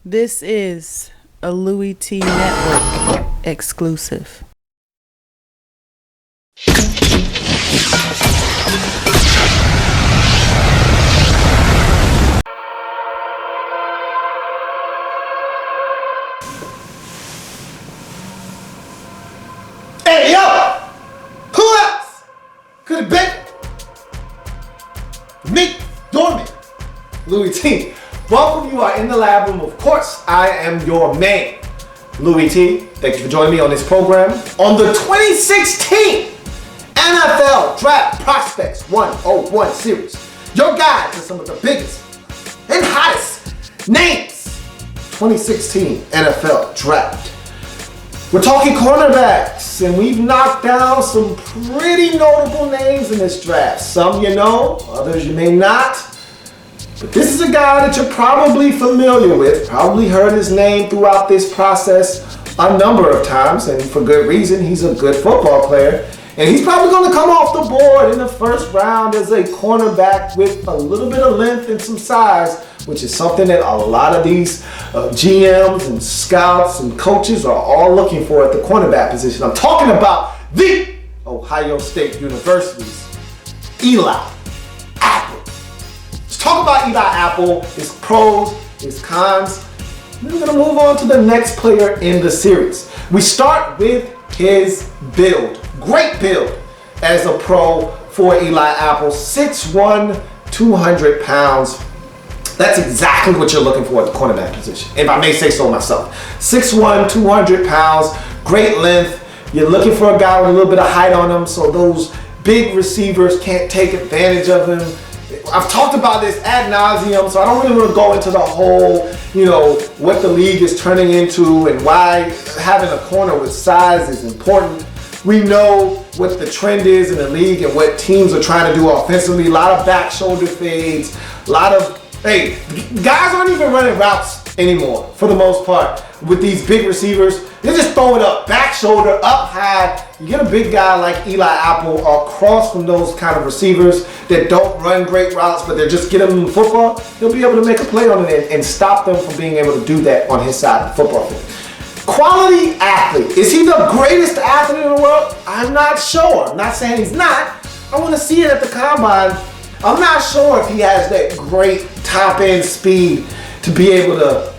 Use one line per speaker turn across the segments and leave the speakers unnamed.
This is a Louie Tee Network exclusive.
Hey, yo! Who else could have been me, Dorman, Louie Tee? Welcome, you are in the lab room. Of course, I am your man, Louie Tee. Thank you for joining me on this program. On the 2016 NFL Draft Prospects 101 series, your guide to some of the biggest and hottest names 2016 NFL Draft. We're talking cornerbacks, and we've knocked down some pretty notable names in this draft. Some you know, others you may not. But this is a guy that you're probably familiar with, probably heard his name throughout this process a number of times, and for good reason. He's a good football player, and he's probably going to come off the board in the first round as a cornerback with a little bit of length and some size, which is something that a lot of these GMs and scouts and coaches are all looking for at the cornerback position. I'm talking about the Ohio State University's Eli Apple. Let's talk about Eli Apple, his pros, his cons. Then we're going to move on to the next player in the series. We start with his build. Great build as a pro for Eli Apple. 6'1", 200 pounds. That's exactly what you're looking for at the cornerback position, if I may say so myself. 6'1", 200 pounds, great length. You're looking for a guy with a little bit of height on him so those big receivers can't take advantage of him. I've talked about this ad nauseum, so I don't really want to go into the whole, what the league is turning into and why having a corner with size is important. We know what the trend is in the league and what teams are trying to do offensively. A lot of back shoulder fades, a lot of guys aren't even running routes anymore for the most part with these big receivers. They're just throwing up back shoulder, up high. You get a big guy like Eli Apple across from those kind of receivers that don't run great routes, but they're just getting them in football. He'll be able to make a play on it and stop them from being able to do that on his side of the football field. Quality athlete. Is he the greatest athlete in the world? I'm not sure. I'm not saying he's not. I want to see it at the combine. I'm not sure if he has that great top-end speed to be able to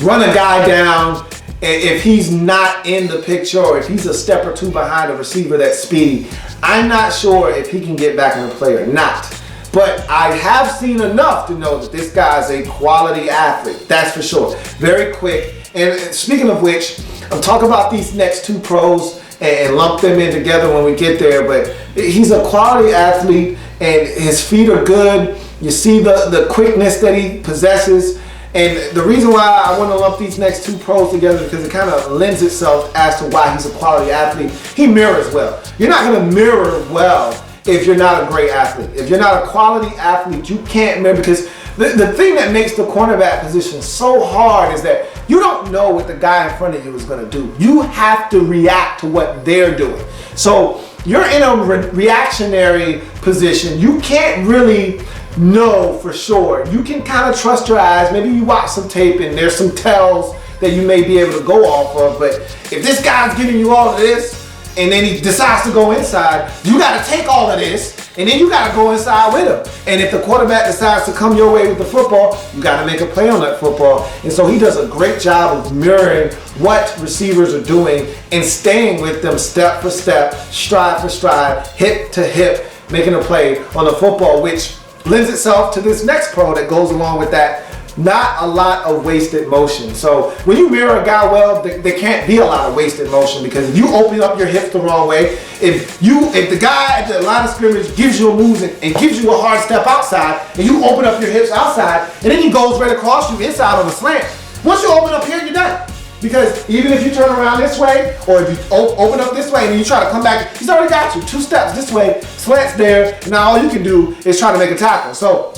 run a guy down if he's not in the picture or if he's a step or two behind a receiver that's speedy. I'm not sure if he can get back in the play or not. But I have seen enough to know that this guy's a quality athlete. That's for sure. Very quick. And speaking of which, I'm talking about these next two pros and lump them in together when we get there. But he's a quality athlete and his feet are good. You see the quickness that he possesses. And the reason why I want to lump these next two pros together because it kind of lends itself as to why he's a quality athlete. He mirrors well. You're not going to mirror well if you're not a great athlete. If you're not a quality athlete, you can't mirror because the thing that makes the cornerback position so hard is that you don't know what the guy in front of you is going to do. You have to react to what they're doing. So you're in a reactionary position. You can't really know for sure. You can kind of trust your eyes. Maybe you watch some tape and there's some tells that you may be able to go off of. But if this guy's giving you all of this and then he decides to go inside, you got to take all of this and then you got to go inside with him. And if the quarterback decides to come your way with the football, you got to make a play on that football. And so he does a great job of mirroring what receivers are doing and staying with them step for step, stride for stride, hip to hip, making a play on the football, which lends itself to this next pro that goes along with that. Not a lot of wasted motion. So when you mirror a guy well, there can't be a lot of wasted motion because if you open up your hips the wrong way, if the guy at the line of scrimmage gives you a move and gives you a hard step outside and you open up your hips outside and then he goes right across you inside on a slant, once you open up here, you're done. Because even if you turn around this way or if you open up this way and then you try to come back, he's already got you. 2 steps this way, slants there, and now all you can do is try to make a tackle. So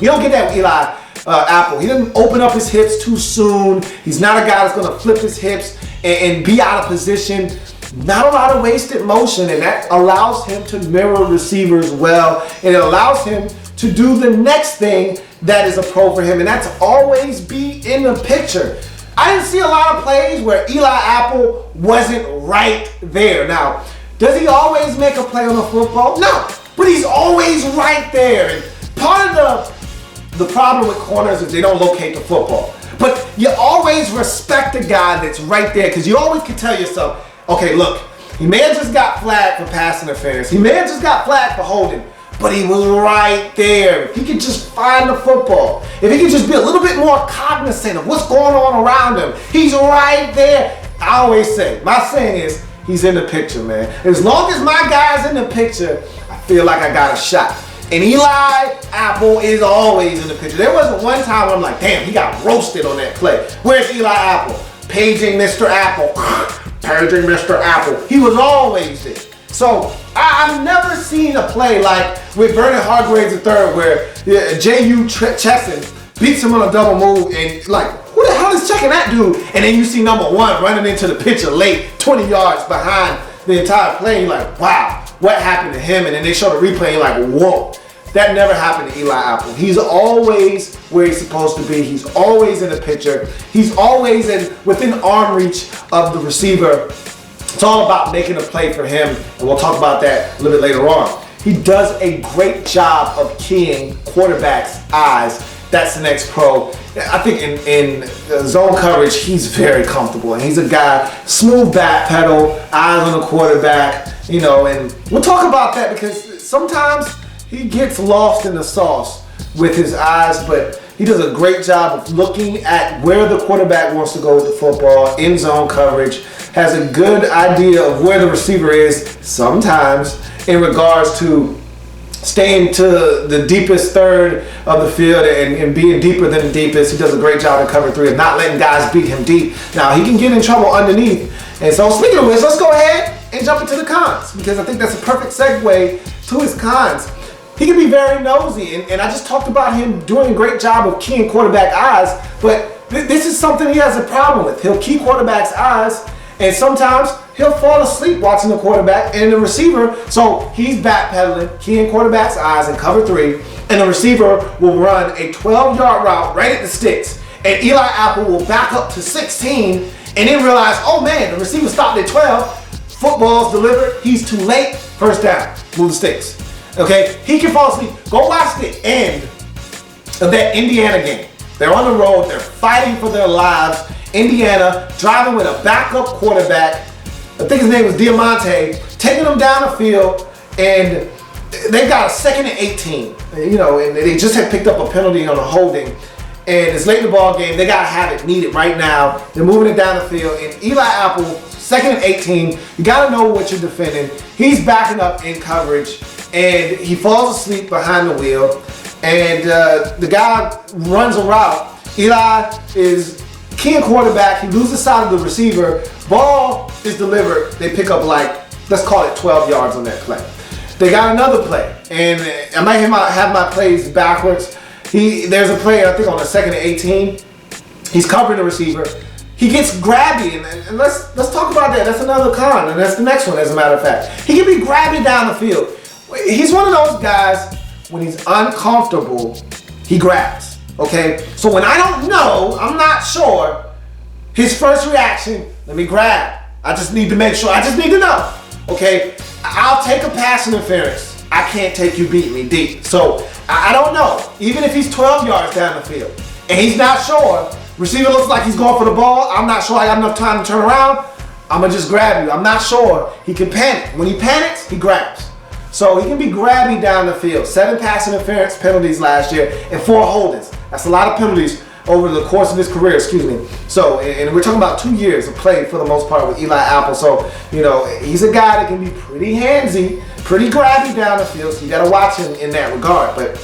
you don't get that with Eli Apple. He doesn't open up his hips too soon. He's not a guy that's going to flip his hips and be out of position. Not a lot of wasted motion, and that allows him to mirror receivers well, and it allows him to do the next thing that is a pro for him, and that's always be in the picture. I didn't see a lot of plays where Eli Apple wasn't right there. Now, does he always make a play on the football? No, but he's always right there. And part of the problem with corners is they don't locate the football. But you always respect the guy that's right there, because you always can tell yourself, okay, look, he may have just got flagged for pass interference. He may have just got flagged for holding, but he was right there. If he could just find the football, if he could just be a little bit more cognizant of what's going on around him, he's right there. I always say, my saying is, he's in the picture, man. As long as my guy's in the picture, I feel like I got a shot. And Eli Apple is always in the picture. There wasn't one time where I'm like, damn, he got roasted on that play. Where's Eli Apple? Paging Mr. Apple. Paging Mr. Apple. He was always there. So I've never seen a play like with Vernon Hargraves III where J.U. Chesson beats him on a double move and like, who the hell is checking that dude? And then you see number one running into the pitcher late, 20 yards behind the entire play. You're like, wow, what happened to him? And then they show the replay and you're like, whoa. That never happened to Eli Apple. He's always where he's supposed to be. He's always in the picture. He's always within arm reach of the receiver. It's all about making a play for him, and we'll talk about that a little bit later on. He does a great job of keying quarterbacks' eyes. That's the next pro. I think in zone coverage, he's very comfortable, and he's a guy, smooth back pedal, eyes on the quarterback, you know, and we'll talk about that because sometimes he gets lost in the sauce with his eyes, but he does a great job of looking at where the quarterback wants to go with the football in zone coverage, has a good idea of where the receiver is sometimes in regards to staying to the deepest third of the field and being deeper than the deepest. He does a great job in cover three of not letting guys beat him deep. Now, he can get in trouble underneath. And so, speaking of which, let's go ahead and jump into the cons, because I think that's a perfect segue to his cons. He can be very nosy, and I just talked about him doing a great job of keying quarterback eyes, but this is something he has a problem with. He'll key quarterback's eyes, and sometimes he'll fall asleep watching the quarterback and the receiver, so he's backpedaling, keying quarterback's eyes in cover three, and the receiver will run a 12-yard route right at the sticks, and Eli Apple will back up to 16, and then realize, oh man, the receiver stopped at 12, football's delivered, he's too late, first down, move the sticks. Okay, he can fall asleep. Go watch the end of that Indiana game. They're on the road, they're fighting for their lives. Indiana driving with a backup quarterback. I think his name was Diamante, taking them down the field, and they got a 2nd and 18. You know, and they just had picked up a penalty on a holding. And it's late in the ball game. They gotta have it needed right now. They're moving it down the field. And Eli Apple, 2nd and 18. You gotta know what you're defending. He's backing up in coverage, and he falls asleep behind the wheel. And the guy runs a route. Eli is keying quarterback. He loses sight of the receiver. Ball is delivered. They pick up like, let's call it 12 yards on that play. They got another play, and I might have my plays backwards. There's a play, I think, on the 2nd and 18. He's covering the receiver. He gets grabby, and let's talk about that. That's another con, and that's the next one, as a matter of fact. He can be grabby down the field. He's one of those guys, when he's uncomfortable, he grabs, okay? So when I don't know, I'm not sure, his first reaction, let me grab. I just need to make sure, I just need to know, okay? I'll take a pass interference. I can't take you beating me deep. So I don't know. Even if he's 12 yards down the field and he's not sure, receiver looks like he's going for the ball, I'm not sure I got enough time to turn around, I'm gonna just grab you. I'm not sure. He can panic. When he panics, he grabs. So he can be grabby down the field. 7 pass interference penalties last year and 4 holdings. That's a lot of penalties over the course of his career, excuse me. So, and we're talking about 2 years of play for the most part with Eli Apple. So, you know, he's a guy that can be pretty handsy, pretty grabby down the field. So you got to watch him in that regard. But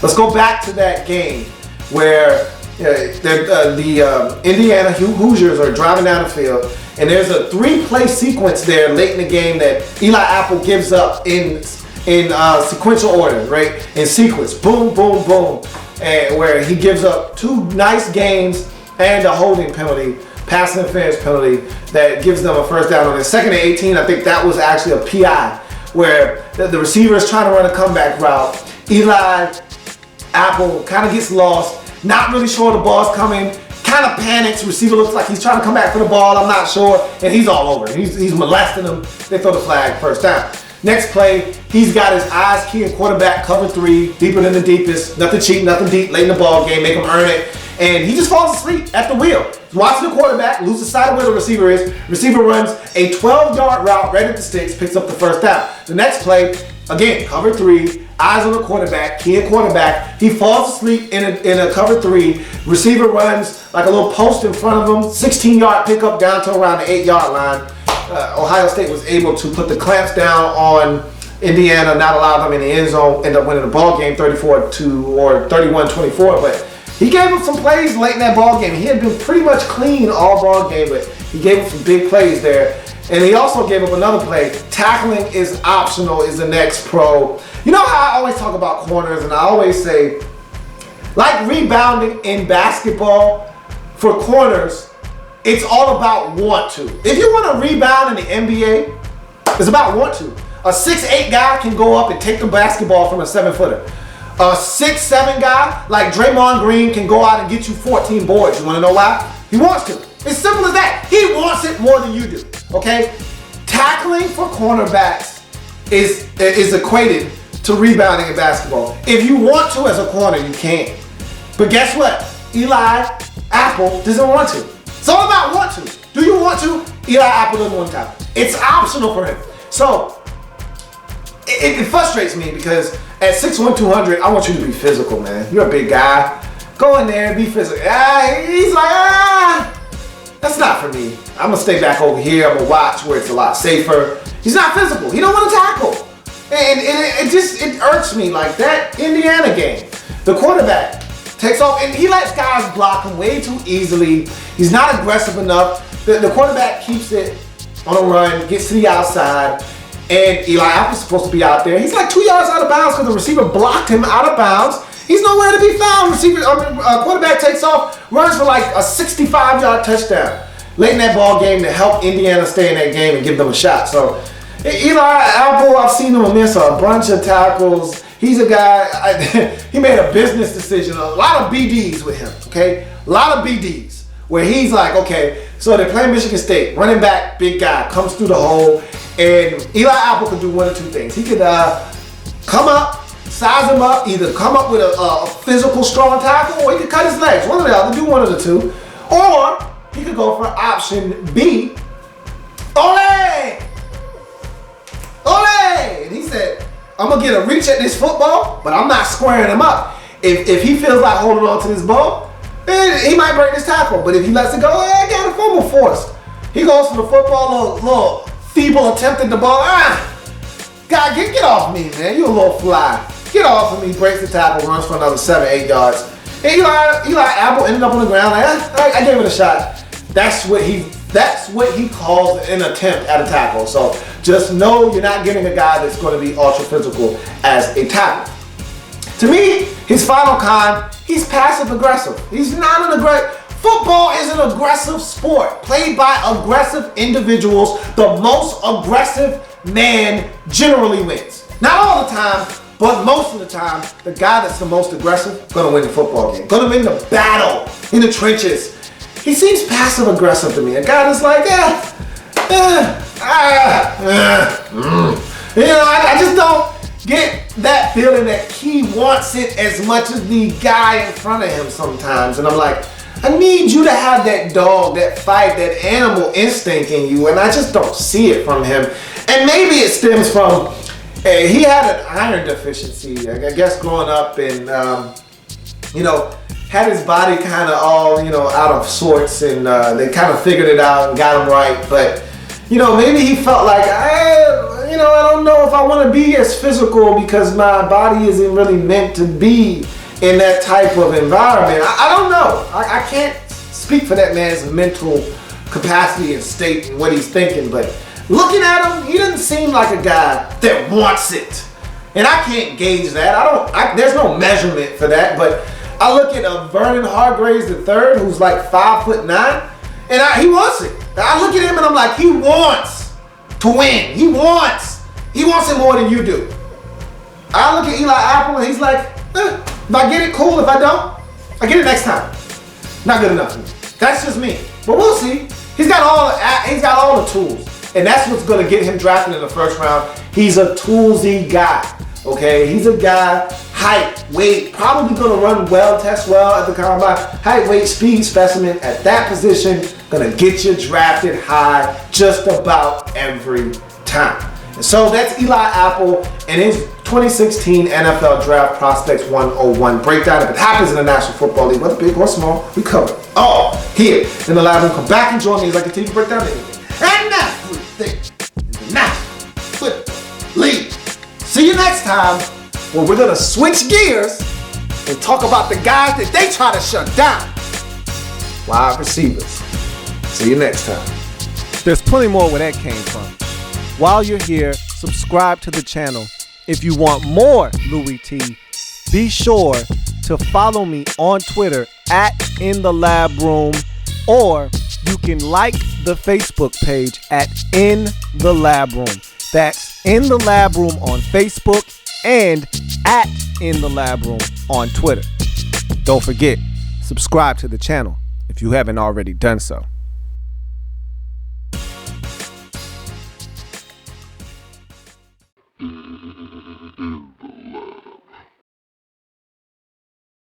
let's go back to that game where the Indiana Hoosiers are driving down the field. And there's a 3-play sequence there late in the game that Eli Apple gives up in sequential order, right? In sequence, boom, boom, boom. And where he gives up 2 nice gains and a holding penalty, pass interference penalty that gives them a first down on the 2nd and 18. I think that was actually a PI where the receiver is trying to run a comeback route. Eli Apple kind of gets lost, not really sure the ball's coming, kind of panics. Receiver looks like he's trying to come back for the ball, I'm not sure, and he's all over. He's molesting him. They throw the flag, first down. Next play, he's got his eyes key and quarterback, cover 3, deeper than the deepest, nothing cheap, nothing deep, late in the ball game, make him earn it, and he just falls asleep at the wheel. He's watching the quarterback, loses sight of where the receiver is. Receiver runs a 12-yard route right at the sticks, picks up the first down. The next play, again, cover 3, eyes on the quarterback, key and quarterback. He falls asleep in a cover 3. Receiver runs like a little post in front of him, 16-yard pickup down to around the 8-yard line. Ohio State was able to put the clamps down on Indiana, not allow them in the end zone, end up winning the ball game 34-2 or 31-24. But he gave him some plays late in that ball game. He had been pretty much clean all ball game, but he gave him some big plays there. And he also gave up another play. Tackling is optional is the next pro. You know how I always talk about corners, and I always say, like rebounding in basketball for corners, it's all about want to. If you want to rebound in the NBA, it's about want to. A 6'8" guy can go up and take the basketball from a 7-footer. A 6'7" guy like Draymond Green can go out and get you 14 boards. You want to know why? He wants to. It's simple as that. He wants it more than you do. Okay? Tackling for cornerbacks is equated to rebounding in basketball. If you want to as a corner, you can. But guess what? Eli Apple doesn't want to. It's all about want to. Do you want to? Eli Apple doesn't want to. It's optional for him. So it frustrates me because at 6'1", 200, I want you to be physical, man. You're a big guy. Go in there and be physical. He's like, that's not for me. I'm gonna stay back over here. I'm gonna watch where it's a lot safer. He's not physical. He don't want to tackle. And it irks me like that Indiana game. The quarterback takes off and he lets guys block him way too easily. He's not aggressive enough. The quarterback keeps it on a run, gets to the outside, and Eli Apple's supposed to be out there. He's like 2 yards out of bounds because the receiver blocked him out of bounds. He's nowhere to be found. Quarterback takes off, runs for like a 65-yard touchdown late in that ball game to help Indiana stay in that game and give them a shot. So Eli Apple, I've seen him miss a bunch of tackles. He's a guy, he made a business decision, a lot of BDs with him, okay? A lot of BDs where he's like, okay, so they're playing Michigan State, running back, big guy, comes through the hole, and Eli Apple could do one of two things. He could come up, size him up, either come up with a physical strong tackle, or he could cut his legs, one or the other, do one of the two. Or he could go for option B, ole! Ole! And he said, I'm gonna get a reach at this football, but I'm not squaring him up. If he feels like holding on to this ball, then he might break this tackle. But if he lets it go, I got a fumble forced. He goes for the football, little feeble attempt at the ball. God, get off me, man. You a little fly. Get off of me, breaks the tackle, runs for another 7-8 yards. And Eli Apple ended up on the ground. I gave it a shot. That's what he calls an attempt at a tackle. So just know you're not getting a guy that's going to be ultra physical as a tackle. To me, his final con, he's passive aggressive. He's not an aggressive. Football is an aggressive sport played by aggressive individuals. The most aggressive man generally wins. Not all the time, but most of the time, the guy that's the most aggressive gonna win the football game. Gonna win the battle in the trenches. He seems passive aggressive to me. A guy that's like, I just don't get that feeling that he wants it as much as the guy in front of him sometimes. And I'm like, I need you to have that dog, that fight, that animal instinct in you, and I just don't see it from him. And maybe it stems from, he had an iron deficiency, I guess, growing up, and, had his body kind of all, out of sorts, and they kind of figured it out and got him right. But, maybe he felt like, I don't know if I want to be as physical because my body isn't really meant to be in that type of environment. I don't know. I can't speak for that man's mental capacity and state and what he's thinking, but looking at him, he doesn't seem like a guy that wants it. And I can't gauge that. There's no measurement for that, but I look at a Vernon Hargraves III who's like 5'9", and he wants it. I look at him and I'm like, he wants to win. He wants it more than you do. I look at Eli Apple and he's like, if I get it, cool. If I don't, I get it next time. Not good enough for me. That's just me. But we'll see. He's got all the tools. And that's what's going to get him drafted in the first round. He's a toolsy guy. Okay, he's a guy, height, weight, probably gonna run well, test well at the combine. Height, weight, speed specimen at that position, gonna get you drafted high just about every time. And so that's Eli Apple and his 2016 NFL Draft Prospects 101 breakdown. If it happens in the National Football League, whether big or small, we cover it all here in the lab room. Come back and join me as I continue to break down anything and everything in the National Football League. See you next time, where we're gonna switch gears and talk about the guys that they try to shut down. Wide receivers. See you next time.
There's plenty more where that came from. While you're here, subscribe to the channel. If you want more Louie Tee, be sure to follow me on Twitter at In The Lab Room, or you can like the Facebook page at In The Lab Room. That's In The Lab Room on Facebook and at In The Lab Room on Twitter. Don't forget, subscribe to the channel if you haven't already done so.